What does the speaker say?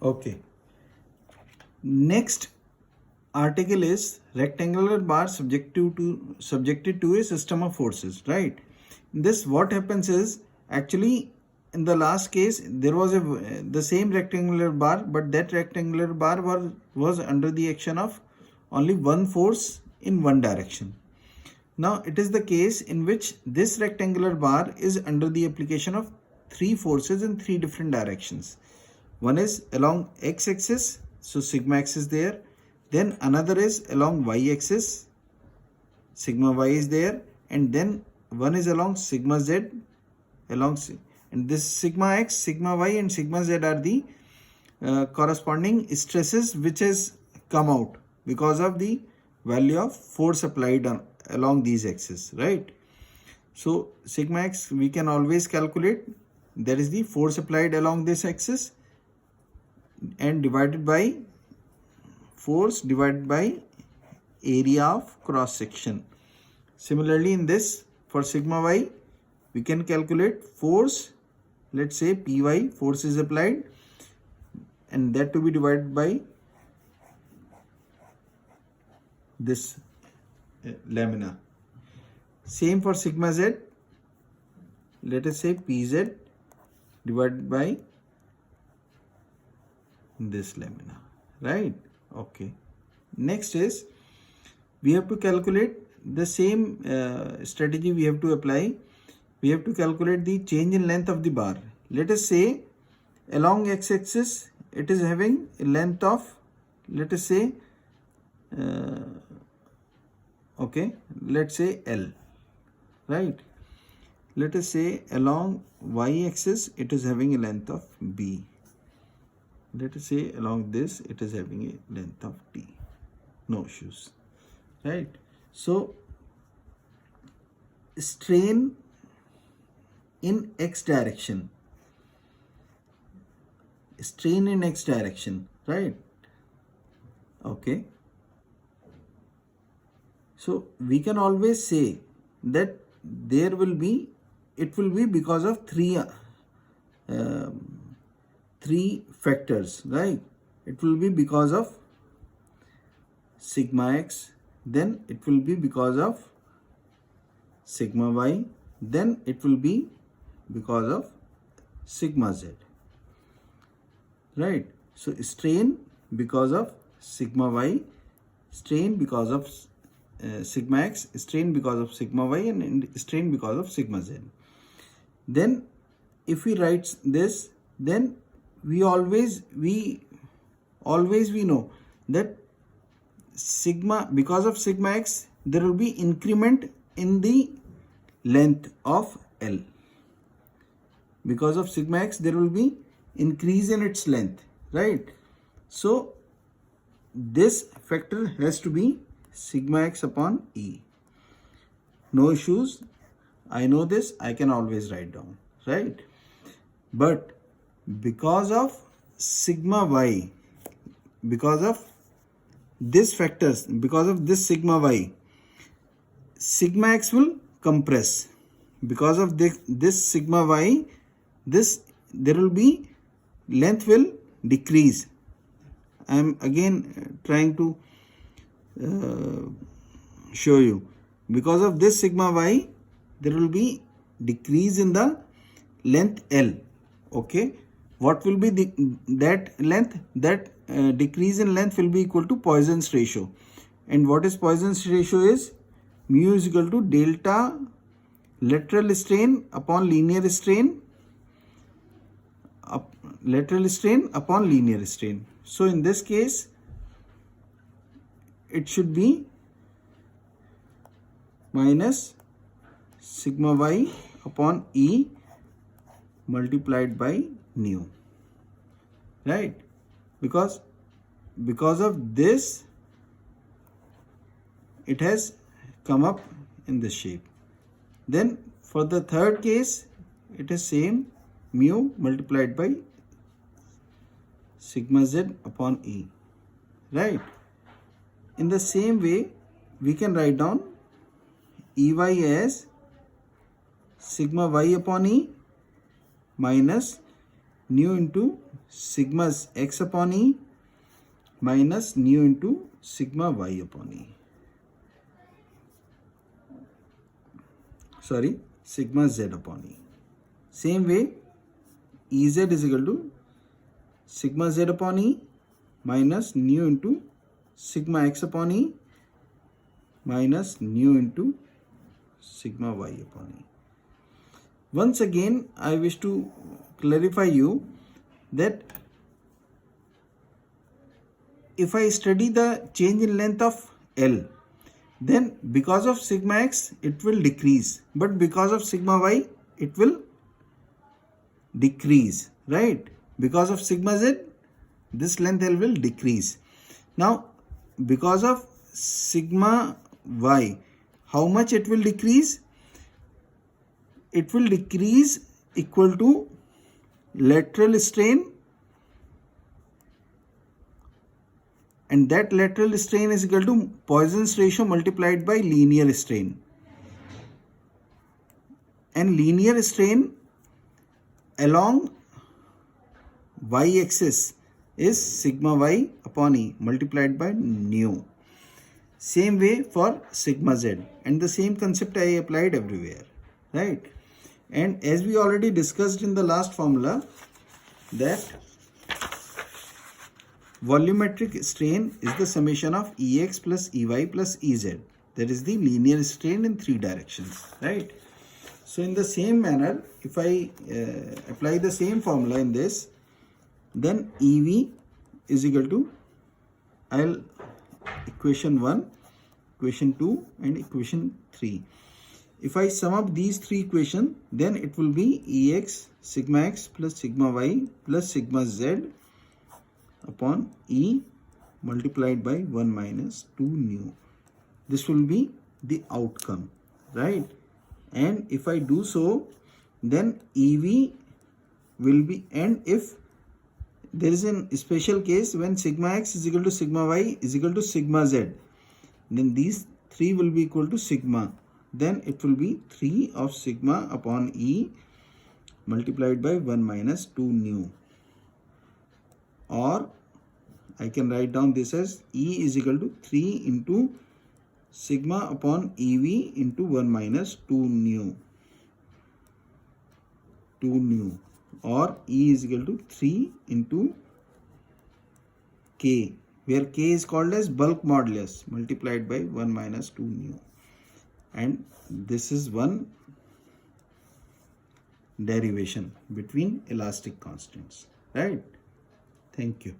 Okay. Next article is rectangular bar subjected to a system of forces, right? In this, what happens is, actually in the last case there was the same rectangular bar, but that rectangular bar was under the action of only one force in one direction. Now it is the case in which this rectangular bar is under the application of three forces in three different directions. One is along x-axis, so sigma x is there. Then another is along y-axis, sigma y is there. And then one is along sigma z, and this sigma x, sigma y and sigma z are the corresponding stresses which has come out because of the value of force applied along these axes, right? So sigma x we can always calculate, that is the force applied along this axis, and divided by force divided by area of cross section. Similarly, in this, for sigma y we can calculate force, let's say Py, force is applied, and that to be divided by this lamina. Same for sigma z, let us say Pz divided by this lamina, right? Okay. Next is, we have to calculate the same strategy we have to apply. We have to calculate the change in length of the bar. Let us say along x-axis it is having a length of, let us say okay, let's say L, right? Let us say along y-axis it is having a length of B. Let us say along this it is having a length of T. No issues, right? So strain in x direction, right? Okay. So we can always say that it will be because of three factors, right? It will be because of sigma x, then it will be because of sigma y, then it will be because of sigma z, right? So strain because of sigma y, strain because of sigma x, strain because of sigma y, and strain because of sigma z. Then if we write this, then we always know that sigma, because of sigma x there will be increment in the length of L. Because of sigma x there will be increase in its length, right? So this factor has to be sigma x upon E. No issues. I know this, I can always write down, right? But because of sigma y, because of this factors, because of this sigma y, sigma x will compress. Because of this sigma y, there will be length will decrease. I am again trying to show you. Because of this sigma y, there will be decrease in the length L. Okay, what will be that length? That decrease in length will be equal to Poisson's ratio. And what is Poisson's ratio? Is mu is equal to delta lateral strain upon linear strain, upon linear strain. So in this case it should be minus sigma y upon E multiplied by nu, right? Because of this it has come up in this shape. Then for the third case it is same, mu multiplied by sigma z upon E, right? In the same way we can write down Ey as sigma y upon E minus nu into sigma x upon E minus nu into sigma y upon E. Sorry, sigma z upon E. Same way, Ez is equal to sigma z upon E minus nu into sigma x upon E minus nu into sigma y upon E. Once again, I wish to clarify you that if I study the change in length of L, then because of sigma x it will decrease, but because of sigma y it will decrease, right? Because of sigma z this length L will decrease. Now because of sigma y, how much it will decrease? It will decrease equal to lateral strain, and that lateral strain is equal to Poisson's ratio multiplied by linear strain. And linear strain along y-axis is sigma y upon E multiplied by nu. Same way for sigma z, and the same concept I applied everywhere, right? And as we already discussed in the last formula, that volumetric strain is the summation of Ex plus Ey plus Ez. That is the linear strain in three directions, right? So in the same manner, if I apply the same formula in this, then Ev is equal to, I'll equation 1, equation 2 and equation 3. If I sum up these three equations, then it will be Ex sigma x plus sigma y plus sigma z upon E multiplied by 1 minus 2 nu. This will be the outcome, right? And if I do so, then Ev will be, and if there is a special case when sigma x is equal to sigma y is equal to sigma z, then these three will be equal to sigma. Then it will be 3 of sigma upon E multiplied by 1 minus 2 nu. Or I can write down this as E is equal to 3 into sigma upon Ev into 1 minus 2 nu. Or E is equal to 3 into K, where K is called as bulk modulus multiplied by 1 minus 2 nu. And this is one derivation between elastic constants, right? Thank you.